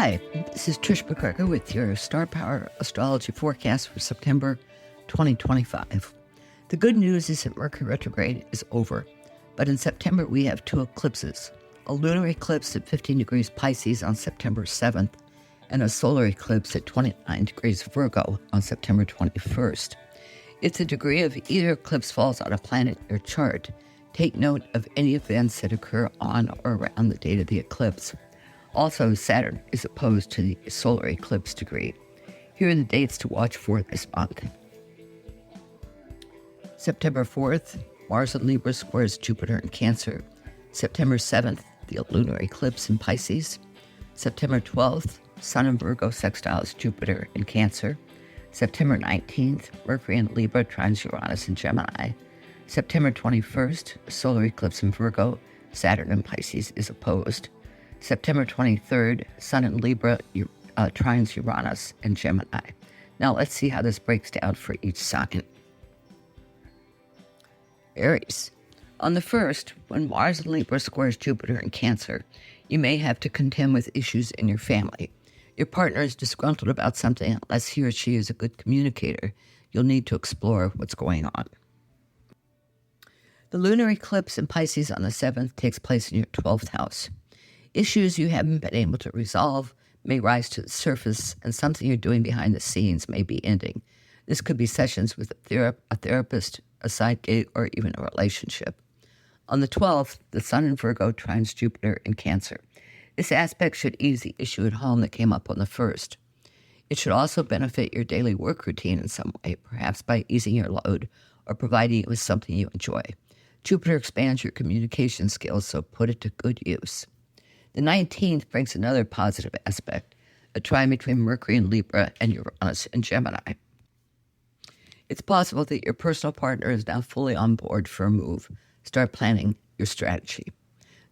Hi, this is Trish MacGregor with your Star Power Astrology Forecast for September 2025. The good news is that Mercury retrograde is over, but in September we have two eclipses, a lunar eclipse at 15 degrees Pisces on September 7th, and a solar eclipse at 29 degrees Virgo on September 21st. If the degree of either eclipse falls on a planet in your chart, take note of any events that occur on or around the date of the eclipse. Also, Saturn is opposed to the solar eclipse degree. Here are the dates to watch for this month. September 4th, Mars in Libra squares Jupiter in Cancer. September 7th, the lunar eclipse in Pisces. September 12th, Sun in Virgo sextiles Jupiter in Cancer. September 19th, Mercury in Libra trines Uranus in Gemini. September 21st, solar eclipse in Virgo, Saturn in Pisces is opposed. September 23rd, Sun in Libra trines Uranus in Gemini. Now let's see how this breaks down for each sign. Aries. On the 1st, when Mars in Libra squares Jupiter in Cancer, you may have to contend with issues in your family. Your partner is disgruntled about something. Unless he or she is a good communicator, you'll need to explore what's going on. The lunar eclipse in Pisces on the 7th takes place in your 12th house. Issues you haven't been able to resolve may rise to the surface, and something you're doing behind the scenes may be ending. This could be sessions with a therapist, a side gig, or even a relationship. On the 12th, the Sun in Virgo trines Jupiter in Cancer. This aspect should ease the issue at home that came up on the 1st. It should also benefit your daily work routine in some way, perhaps by easing your load or providing you with something you enjoy. Jupiter expands your communication skills, so put it to good use. The 19th brings another positive aspect, a trine between Mercury in Libra and Uranus in Gemini. It's possible that your personal partner is now fully on board for a move. Start planning your strategy.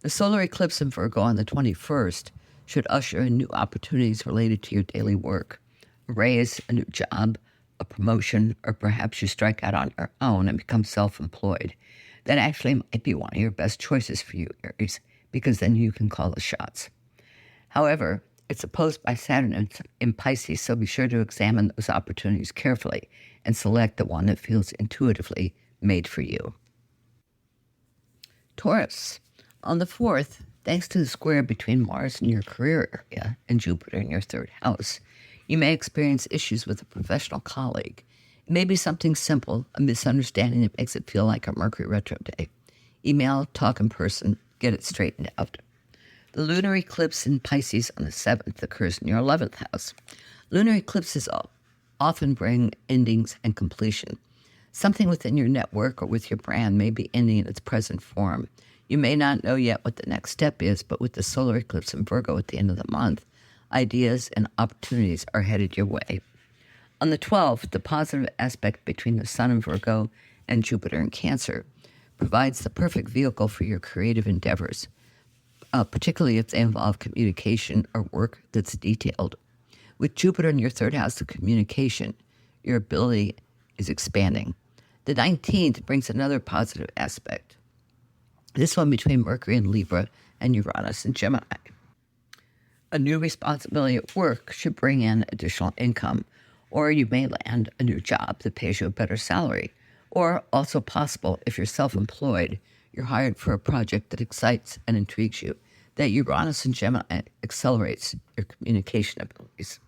The solar eclipse in Virgo on the 21st should usher in new opportunities related to your daily work. A raise, a new job, a promotion, or perhaps you strike out on your own and become self-employed. That actually might be one of your best choices for you, Aries, because then you can call the shots. However, it's opposed by Saturn in Pisces, so be sure to examine those opportunities carefully and select the one that feels intuitively made for you. Taurus. On the 4th, thanks to the square between Mars in your career area and Jupiter in your 3rd house, you may experience issues with a professional colleague. It may be something simple, a misunderstanding that makes it feel like a Mercury retro day. Email, talk in person, get it straightened out. The lunar eclipse in Pisces on the 7th occurs in your 11th house. Lunar eclipses often bring endings and completion. Something within your network or with your brand may be ending in its present form. You may not know yet what the next step is, but with the solar eclipse in Virgo at the end of the month, ideas and opportunities are headed your way. On the 12th, the positive aspect between the Sun in Virgo and Jupiter in Cancer provides the perfect vehicle for your creative endeavors, particularly if they involve communication or work that's detailed. With Jupiter in your 3rd house of communication, your ability is expanding. The 19th brings another positive aspect, this one between Mercury in Libra and Uranus in Gemini. A new responsibility at work should bring in additional income, or you may land a new job that pays you a better salary. Or, also possible, if you're self-employed, you're hired for a project that excites and intrigues you, that Uranus in Gemini accelerates your communication abilities.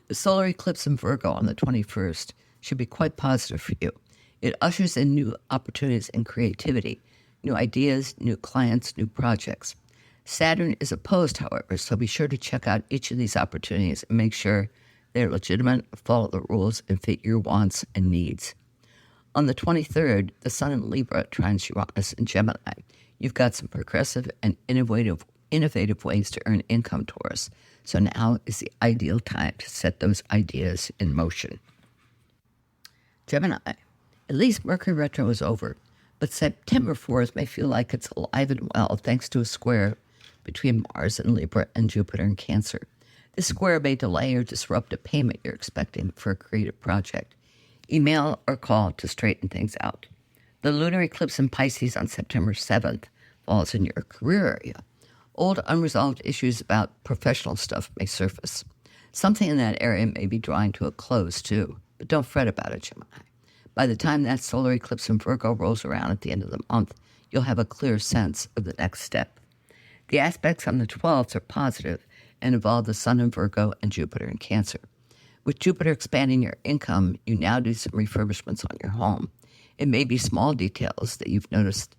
The solar eclipse in Virgo on the 21st should be quite positive for you. It ushers in new opportunities and creativity, new ideas, new clients, new projects. Saturn is opposed, however, so be sure to check out each of these opportunities and make sure they're legitimate, follow the rules, and fit your wants and needs. On the 23rd, the Sun in Libra trines Uranus in Gemini. You've got some progressive and innovative ways to earn income, Taurus. So now is the ideal time to set those ideas in motion. Gemini. At least Mercury retro is over, but September 4th may feel like it's alive and well thanks to a square between Mars in Libra and Jupiter in Cancer. This square may delay or disrupt a payment you're expecting for a creative project. Email or call to straighten things out. The lunar eclipse in Pisces on September 7th falls in your career area. Old unresolved issues about professional stuff may surface. Something in that area may be drawing to a close, too, but don't fret about it, Gemini. By the time that solar eclipse in Virgo rolls around at the end of the month, you'll have a clear sense of the next step. The aspects on the 12th are positive and involve the Sun in Virgo and Jupiter in Cancer. With Jupiter expanding your income, you now do some refurbishments on your home. It may be small details that you've noticed.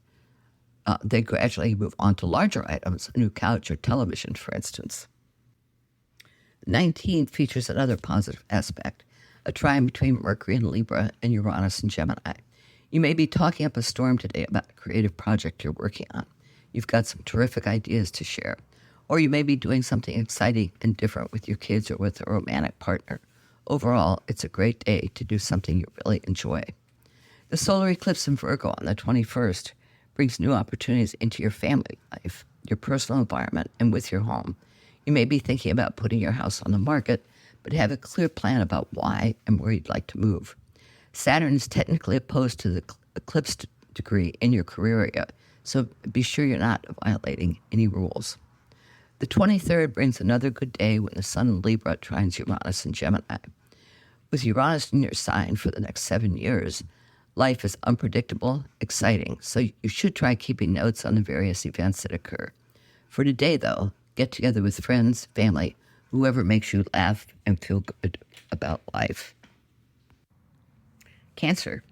They gradually move on to larger items, a new couch or television, for instance. The 19th features another positive aspect, a trine between Mercury and Libra and Uranus and Gemini. You may be talking up a storm today about a creative project you're working on. You've got some terrific ideas to share. Or you may be doing something exciting and different with your kids or with a romantic partner. Overall, it's a great day to do something you really enjoy. The solar eclipse in Virgo on the 21st brings new opportunities into your family life, your personal environment, and with your home. You may be thinking about putting your house on the market, but have a clear plan about why and where you'd like to move. Saturn is technically opposed to the eclipse degree in your career area, so be sure you're not violating any rules. The 23rd brings another good day when the Sun in Libra trines Uranus in Gemini. With Uranus in your sign for the next 7 years, life is unpredictable, exciting, so you should try keeping notes on the various events that occur. For today, though, get together with friends, family, whoever makes you laugh and feel good about life. Cancer.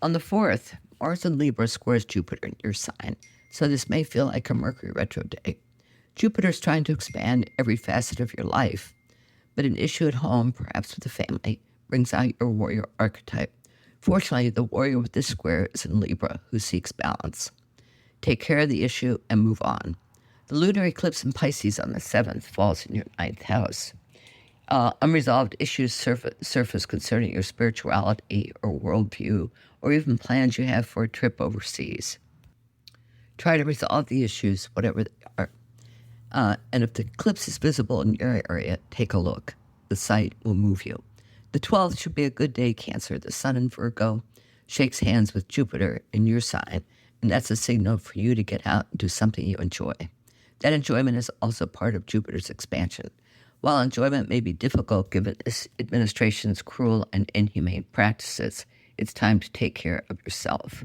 On the 4th, Mars in Libra squares Jupiter in your sign, so this may feel like a Mercury retro day. Jupiter's trying to expand every facet of your life, but an issue at home, perhaps with the family, brings out your warrior archetype. Fortunately, the warrior with this square is in Libra, who seeks balance. Take care of the issue and move on. The lunar eclipse in Pisces on the 7th falls in your 9th house. Unresolved issues surface concerning your spirituality or worldview, or even plans you have for a trip overseas. Try to resolve the issues, whatever they are. And if the eclipse is visible in your area, take a look. The sight will move you. The 12th should be a good day, Cancer. The Sun in Virgo shakes hands with Jupiter in your sign, and that's a signal for you to get out and do something you enjoy. That enjoyment is also part of Jupiter's expansion. While enjoyment may be difficult given this administration's cruel and inhumane practices, it's time to take care of yourself.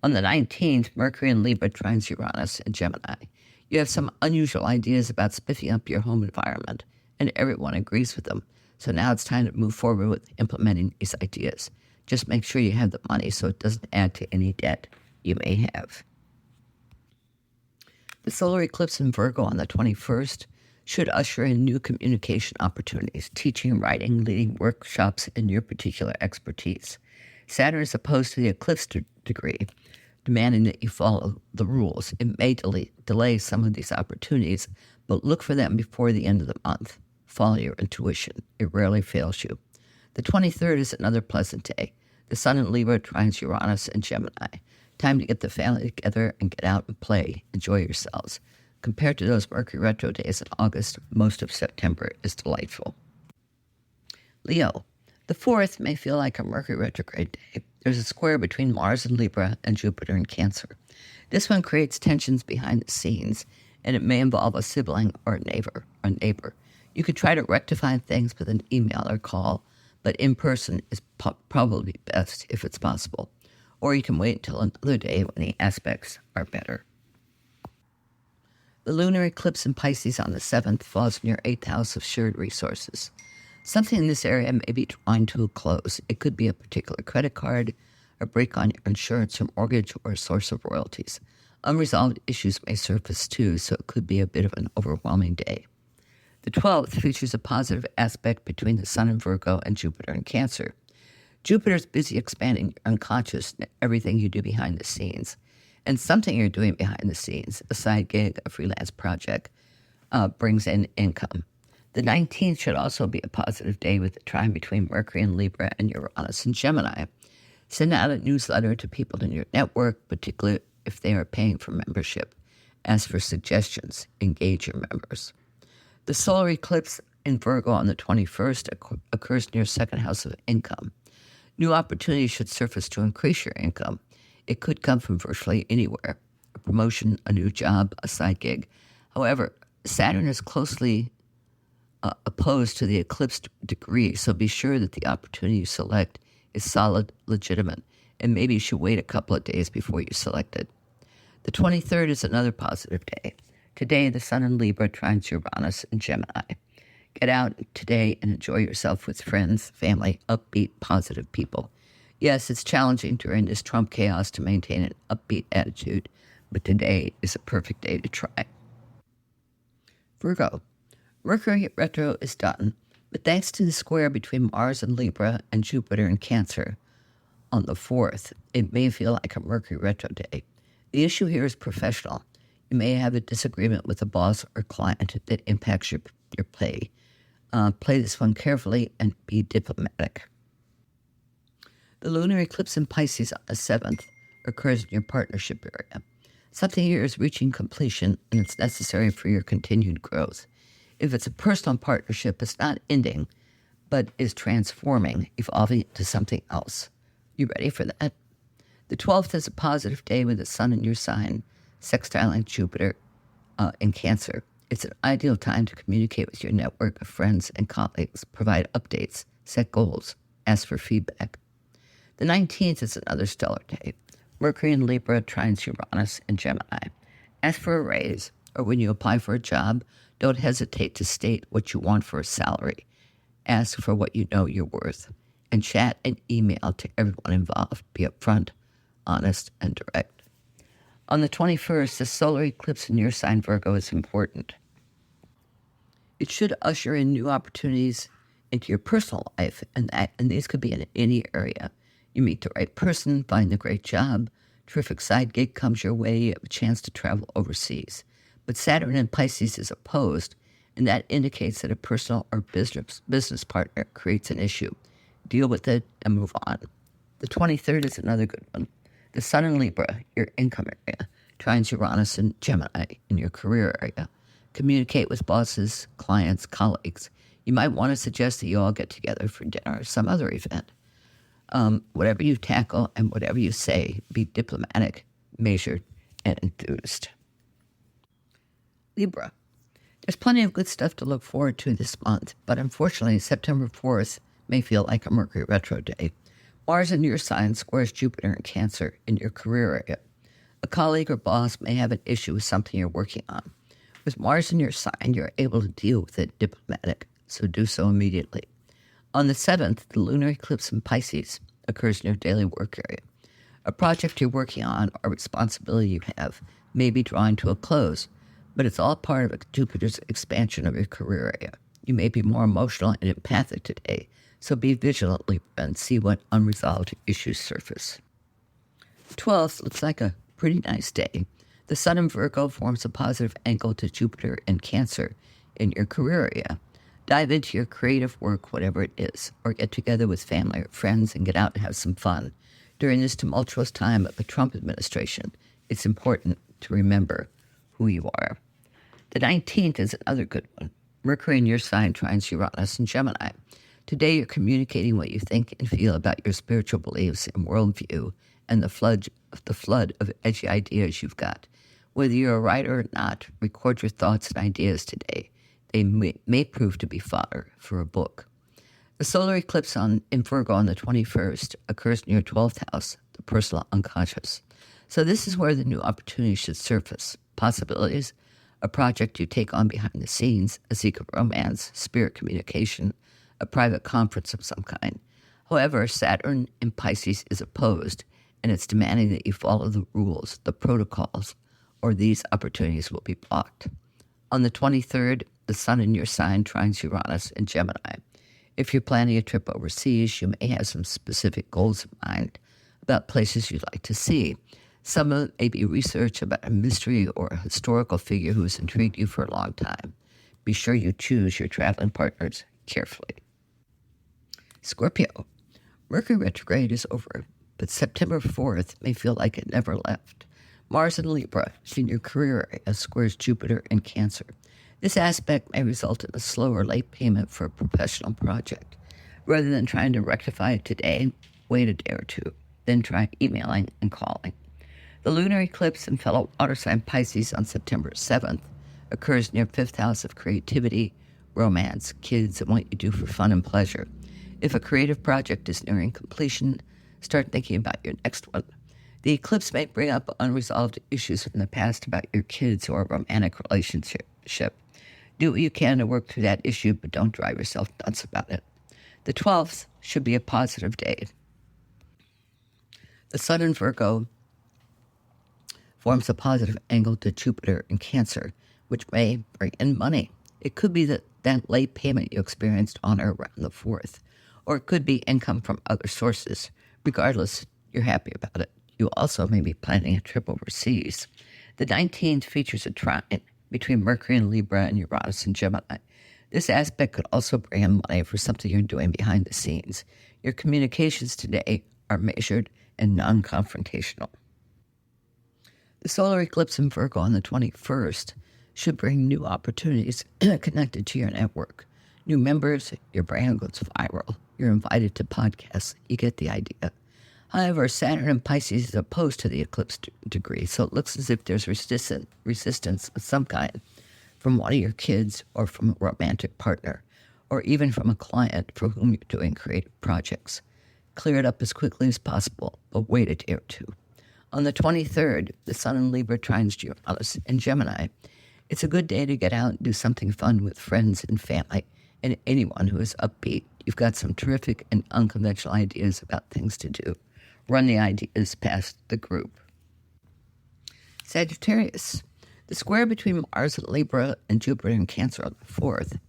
On the 19th, Mercury in Libra trines Uranus and Gemini. You have some unusual ideas about spiffing up your home environment, and everyone agrees with them. So now it's time to move forward with implementing these ideas. Just make sure you have the money so it doesn't add to any debt you may have. The solar eclipse in Virgo on the 21st should usher in new communication opportunities, teaching, writing, leading workshops in your particular expertise. Saturn is opposed to the eclipse degree, demanding that you follow the rules. It may delay some of these opportunities, but look for them before the end of the month. Follow your intuition. It rarely fails you. The 23rd is another pleasant day. The Sun in Libra trines Uranus and Gemini. Time to get the family together and get out and play. Enjoy yourselves. Compared to those Mercury retro days in August, most of September is delightful. Leo. The 4th may feel like a Mercury retrograde day. There's a square between Mars in Libra and Jupiter in Cancer. This one creates tensions behind the scenes, and it may involve a sibling or a neighbor. You could try to rectify things with an email or call, but in person is probably best if it's possible. Or you can wait until another day when the aspects are better. The lunar eclipse in Pisces on the 7th falls in your 8th house of shared resources. Something in this area may be drawing to a close. It could be a particular credit card, a break on your insurance or mortgage, or a source of royalties. Unresolved issues may surface too, so it could be a bit of an overwhelming day. The 12th features a positive aspect between the Sun in Virgo and Jupiter in Cancer. Jupiter's busy expanding your unconscious and everything you do behind the scenes. And something you're doing behind the scenes, a side gig, a freelance project, brings in income. The 19th should also be a positive day with the trine between Mercury and Libra and Uranus and Gemini. Send out a newsletter to people in your network, particularly if they are paying for membership. Ask for suggestions. Engage your members. The solar eclipse in Virgo on the 21st occurs near second house of income. New opportunities should surface to increase your income. It could come from virtually anywhere, a promotion, a new job, a side gig. However, Saturn is closely opposed to the eclipsed degree, so be sure that the opportunity you select is solid, legitimate, and maybe you should wait a couple of days before you select it. The 23rd is another positive day. Today, the Sun in Libra trines Uranus in Gemini. Get out today and enjoy yourself with friends, family, upbeat, positive people. Yes, it's challenging during this Trump chaos to maintain an upbeat attitude, but today is a perfect day to try. Virgo. Mercury retro is done, but thanks to the square between Mars and Libra and Jupiter in Cancer on the 4th, it may feel like a Mercury retro day. The issue here is professional. You may have a disagreement with a boss or client that impacts your pay. Play this one carefully and be diplomatic. The lunar eclipse in Pisces on the 7th occurs in your partnership area. Something here is reaching completion, and it's necessary for your continued growth. If it's a personal partnership, it's not ending, but is transforming, evolving into something else. You ready for that? The 12th is a positive day with the Sun in your sign, sextiling Jupiter in Cancer. It's an ideal time to communicate with your network of friends and colleagues, provide updates, set goals, ask for feedback. The 19th is another stellar day. Mercury in Libra trines Uranus in Gemini. Ask for a raise, or when you apply for a job, don't hesitate to state what you want for a salary. Ask for what you know you're worth. And chat and email to everyone involved. Be upfront, honest, and direct. On the 21st, the solar eclipse in your sign, Virgo, is important. It should usher in new opportunities into your personal life, and these could be in any area. You meet the right person, find a great job, terrific side gig comes your way, you have a chance to travel overseas. But Saturn in Pisces is opposed, and that indicates that a personal or business partner creates an issue. Deal with it and move on. The 23rd is another good one. The Sun in Libra, your income area, trines Uranus in Gemini in your career area. Communicate with bosses, clients, colleagues. You might want to suggest that you all get together for dinner or some other event. Whatever you tackle and whatever you say, be diplomatic, measured, and enthused. Libra. There's plenty of good stuff to look forward to this month, but unfortunately, September 4th may feel like a Mercury retro day. Mars in your sign squares Jupiter in Cancer in your career area. A colleague or boss may have an issue with something you're working on. With Mars in your sign, you're able to deal with it diplomatic, so do so immediately. On the 7th, the lunar eclipse in Pisces occurs in your daily work area. A project you're working on or responsibility you have may be drawing to a close, but it's all part of Jupiter's expansion of your career area. You may be more emotional and empathic today, so be vigilant and see what unresolved issues surface. 12th looks like a pretty nice day. The Sun in Virgo forms a positive angle to Jupiter in Cancer in your career area. Dive into your creative work, whatever it is, or get together with family or friends and get out and have some fun. During this tumultuous time of the Trump administration, it's important to remember who you are. The 19th is another good one. Mercury in your sign trines Uranus in Gemini. Today you're communicating what you think and feel about your spiritual beliefs and worldview and the flood of edgy ideas you've got. Whether you're a writer or not, record your thoughts and ideas today. They may prove to be fodder for a book. The solar eclipse in Virgo on the 21st occurs in your 12th house, the personal unconscious. So this is where the new opportunities should surface. Possibilities, a project you take on behind the scenes, a secret romance, spirit communication, a private conference of some kind. However, Saturn in Pisces is opposed, and it's demanding that you follow the rules, the protocols, or these opportunities will be blocked. On the 23rd, the Sun in your sign trines Uranus in Gemini. If you're planning a trip overseas, you may have some specific goals in mind about places you'd like to see. Some of it may be research about a mystery or a historical figure who has intrigued you for a long time. Be sure you choose your traveling partners carefully. Scorpio. Mercury retrograde is over, but September 4th may feel like it never left. Mars in Libra in your career area squares Jupiter in Cancer. This aspect may result in a slow or late payment for a professional project. Rather than trying to rectify it today, wait a day or two, then try emailing and calling. The lunar eclipse in fellow water sign Pisces on September 7th occurs in your fifth house of creativity, romance, kids, and what you do for fun and pleasure. If a creative project is nearing completion, start thinking about your next one. The eclipse may bring up unresolved issues from the past about your kids or a romantic relationship. Do what you can to work through that issue, but don't drive yourself nuts about it. The 12th should be a positive day. The Sun in Virgo forms a positive angle to Jupiter in Cancer, which may bring in money. It could be that late payment you experienced on or around the 4th, or it could be income from other sources. Regardless, you're happy about it. You also may be planning a trip overseas. The 19th features a trine between Mercury and Libra and Uranus and Gemini. This aspect could also bring in money for something you're doing behind the scenes. Your communications today are measured and non-confrontational. The solar eclipse in Virgo on the 21st should bring new opportunities connected to your network. New members, your brand goes viral. You're invited to podcasts. You get the idea. However, Saturn in Pisces is opposed to the eclipse degree, so it looks as if there's resistance of some kind from one of your kids or from a romantic partner, or even from a client for whom you're doing creative projects. Clear it up as quickly as possible, but wait a day or two. On the 23rd, the Sun in Libra trines Uranus and Gemini. It's a good day to get out and do something fun with friends and family and anyone who is upbeat. You've got some terrific and unconventional ideas about things to do. Run the ideas past the group. Sagittarius. The square between Mars and Libra and Jupiter in Cancer on the 4th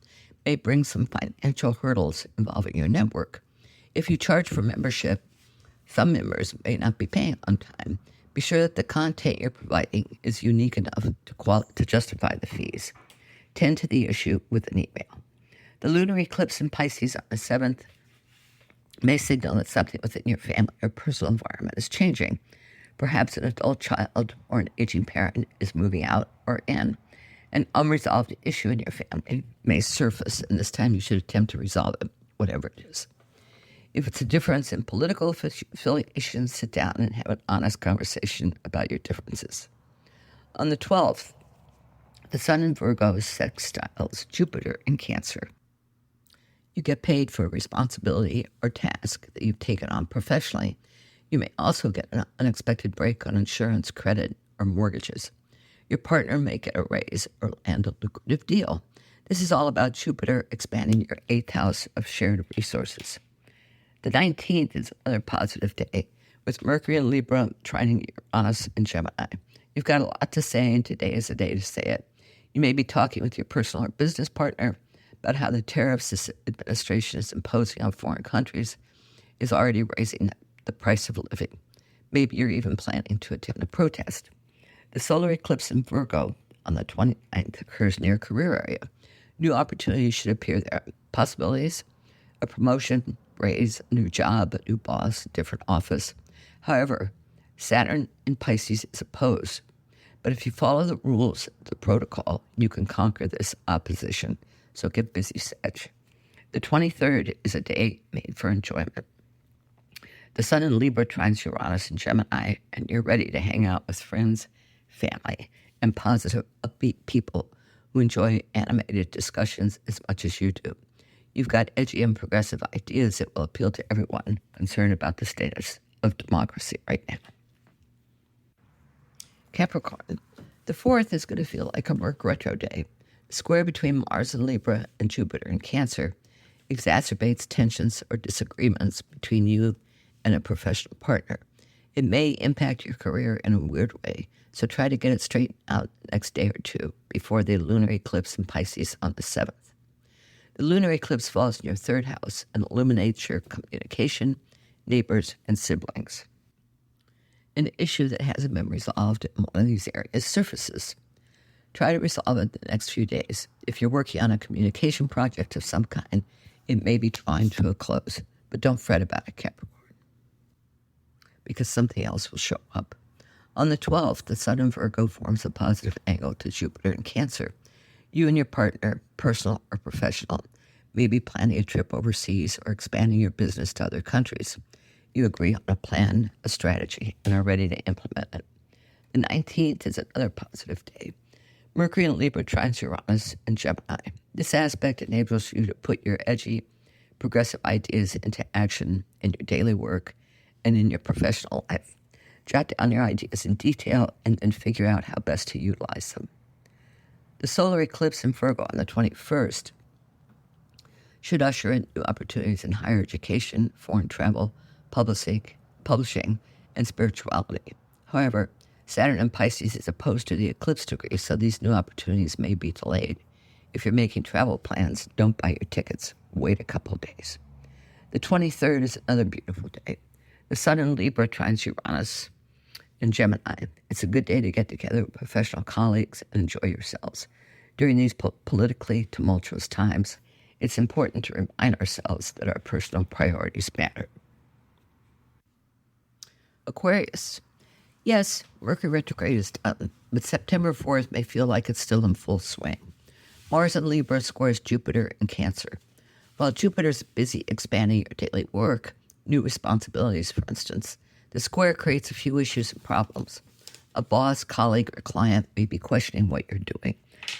may bring some financial hurdles involving your network. If you charge for membership, some members may not be paying on time. Be sure that the content you're providing is unique enough to justify the fees. Tend to the issue with an email. The lunar eclipse in Pisces on the 7th may signal that something within your family or personal environment is changing. Perhaps an adult child or an aging parent is moving out or in. An unresolved issue in your family may surface, and this time you should attempt to resolve it, whatever it is. If it's a difference in political affiliation, sit down and have an honest conversation about your differences. On the 12th, the Sun in Virgo sextiles Jupiter in Cancer. You get paid for a responsibility or task that you've taken on professionally. You may also get an unexpected break on insurance, credit, or mortgages. Your partner may get a raise or land a lucrative deal. This is all about Jupiter expanding your 8th house of shared resources. The 19th is another positive day, with Mercury and Libra trining Uranus and Gemini. You've got a lot to say, and today is the day to say it. You may be talking with your personal or business partner about how the tariffs this administration is imposing on foreign countries is already raising the price of living. Maybe you're even planning to attend a protest. The solar eclipse in Virgo on the 29th occurs near career area. New opportunities should appear there. Possibilities, a promotion, raise, a new job, a new boss, a different office. However, Saturn in Pisces is opposed. But if you follow the rules, the protocol, you can conquer this opposition. So get busy, Sag. The 23rd is a day made for enjoyment. The Sun in Libra trines Uranus and Gemini, and you're ready to hang out with friends, family, and positive, upbeat people who enjoy animated discussions as much as you do. You've got edgy and progressive ideas that will appeal to everyone concerned about the status of democracy right now. Capricorn. The 4th is going to feel like a Merc retro day. The square between Mars and Libra and Jupiter in Cancer exacerbates tensions or disagreements between you and a professional partner. It may impact your career in a weird way, so try to get it straightened out the next day or two before the lunar eclipse in Pisces on the 7th. The lunar eclipse falls in your 3rd house and illuminates your communication, neighbors, and siblings. An issue that hasn't been resolved in one of these areas surfaces. Try to resolve it the next few days. If you're working on a communication project of some kind, it may be drawing to a close, but don't fret about it, Capricorn, because something else will show up. On the 12th, the Sun in Virgo forms a positive angle to Jupiter in Cancer. You and your partner, personal or professional, may be planning a trip overseas or expanding your business to other countries. You agree on a plan, a strategy, and are ready to implement it. The 19th is another positive day. Mercury in Libra trines Uranus and Gemini. This aspect enables you to put your edgy, progressive ideas into action in your daily work and in your professional life. Jot down your ideas in detail and then figure out how best to utilize them. The solar eclipse in Virgo on the 21st should usher in new opportunities in higher education, foreign travel, publishing, and spirituality. However, Saturn in Pisces is opposed to the eclipse degree, so these new opportunities may be delayed. If you're making travel plans, don't buy your tickets. Wait a couple of days. The 23rd is another beautiful day. The Sun in Libra trines Uranus in Gemini. It's a good day to get together with professional colleagues and enjoy yourselves. During these politically tumultuous times, it's important to remind ourselves that our personal priorities matter. Aquarius. Yes, Mercury retrograde is done, but September 4th may feel like it's still in full swing. Mars in Libra squares Jupiter in Cancer. While Jupiter's busy expanding your daily work, new responsibilities, for instance, the square creates a few issues and problems. A boss, colleague, or client may be questioning what you're doing.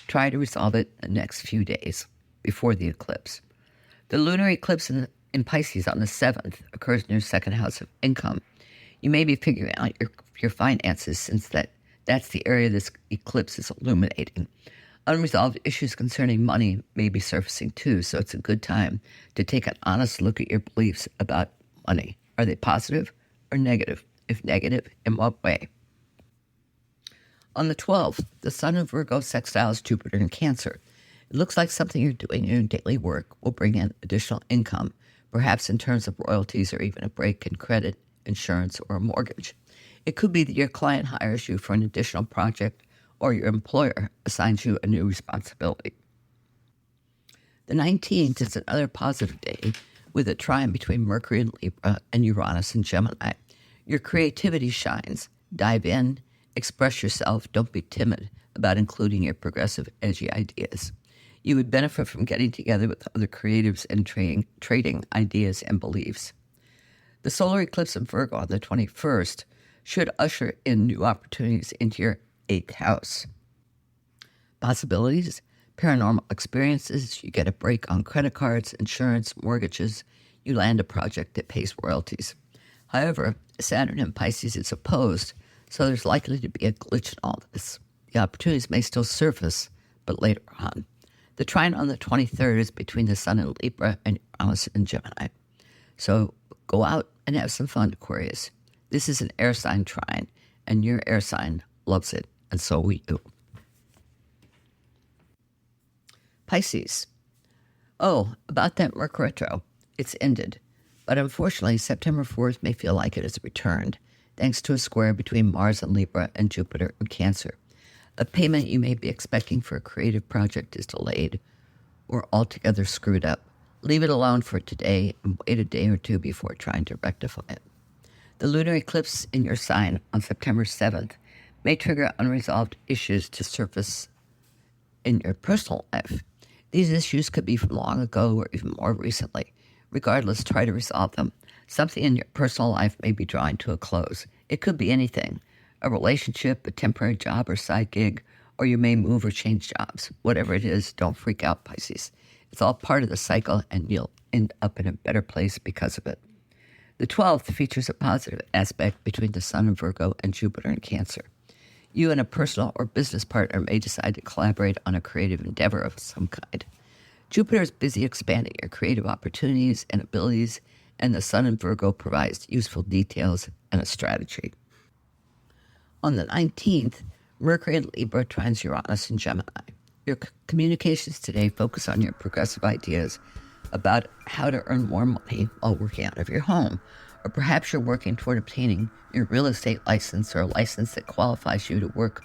Try to resolve it in the next few days before the eclipse. The lunar eclipse in Pisces on the 7th occurs in your second house of income. You may be figuring out your finances since that's the area this eclipse is illuminating. Unresolved issues concerning money may be surfacing too, so it's a good time to take an honest look at your beliefs about money. Are they positive or negative? If negative, in what way? On the 12th, the Sun in Virgo sextiles Jupiter in Cancer. It looks like something you're doing in your daily work will bring in additional income, perhaps in terms of royalties or even a break in credit, insurance, or a mortgage. It could be that your client hires you for an additional project or your employer assigns you a new responsibility. The 19th is another positive day with a trine between Mercury in Libra and Uranus in Gemini. Your creativity shines. Dive in, express yourself, don't be timid about including your progressive, edgy ideas. You would benefit from getting together with other creatives and trading ideas and beliefs. The solar eclipse in Virgo on the 21st should usher in new opportunities into your 8th house. Possibilities, paranormal experiences, you get a break on credit cards, insurance, mortgages, you land a project that pays royalties. However, Saturn in Pisces is opposed, so there's likely to be a glitch in all this. The opportunities may still surface, but later on. The trine on the 23rd is between the Sun in Libra and Uranus in Gemini. So go out and have some fun, Aquarius. This is an air sign trine, and your air sign loves it, and so we do. Pisces. Oh, about that Mercury retro. It's ended. But unfortunately, September 4th may feel like it has returned, thanks to a square between Mars and Libra and Jupiter in Cancer. A payment you may be expecting for a creative project is delayed or altogether screwed up. Leave it alone for today and wait a day or two before trying to rectify it. The lunar eclipse in your sign on September 7th may trigger unresolved issues to surface in your personal life. These issues could be from long ago or even more recently. Regardless, try to resolve them. Something in your personal life may be drawing to a close. It could be anything, a relationship, a temporary job or side gig, or you may move or change jobs. Whatever it is, don't freak out, Pisces. It's all part of the cycle, and you'll end up in a better place because of it. The 12th features a positive aspect between the Sun in Virgo and Jupiter in Cancer. You and a personal or business partner may decide to collaborate on a creative endeavor of some kind. Jupiter is busy expanding your creative opportunities and abilities, and the Sun in Virgo provides useful details and a strategy. On the 19th, Mercury in Libra trines Uranus in Gemini. Your communications today focus on your progressive ideas about how to earn more money while working out of your home, or perhaps you're working toward obtaining your real estate license or a license that qualifies you to work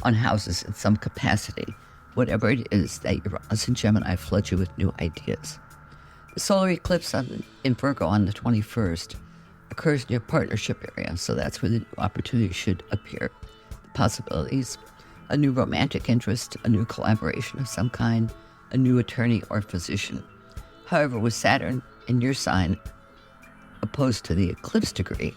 on houses in some capacity. Whatever it is that Uranus and Gemini flood you with new ideas. The solar eclipse in Virgo on the 21st occurs in your partnership area, so that's where the new opportunity should appear. The possibilities, a new romantic interest, a new collaboration of some kind, a new attorney or physician. However, with Saturn in your sign opposed to the eclipse degree,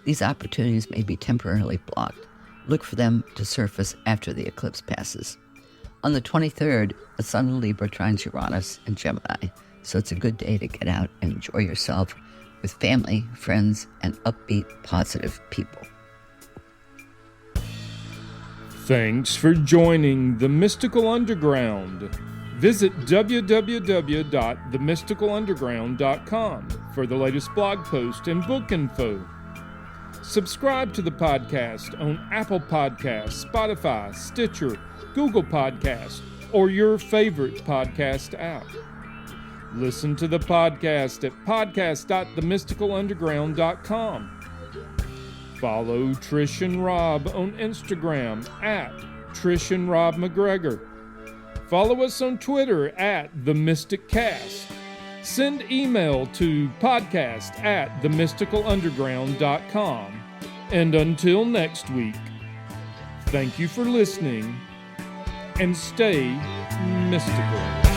these opportunities may be temporarily blocked. Look for them to surface after the eclipse passes. On the 23rd, the Sun in Libra trines Uranus and Gemini, so it's a good day to get out and enjoy yourself with family, friends, and upbeat, positive people. Thanks for joining The Mystical Underground. Visit www.themysticalunderground.com for the latest blog post and book info. Subscribe to the podcast on Apple Podcasts, Spotify, Stitcher, Google Podcasts, or your favorite podcast app. Listen to the podcast at podcast.themysticalunderground.com. Follow Trish and Rob on Instagram at Trish and Rob MacGregor. Follow us on Twitter at TheMysticCast. Send email to podcast@themysticalunderground.com. And until next week, thank you for listening and stay mystical.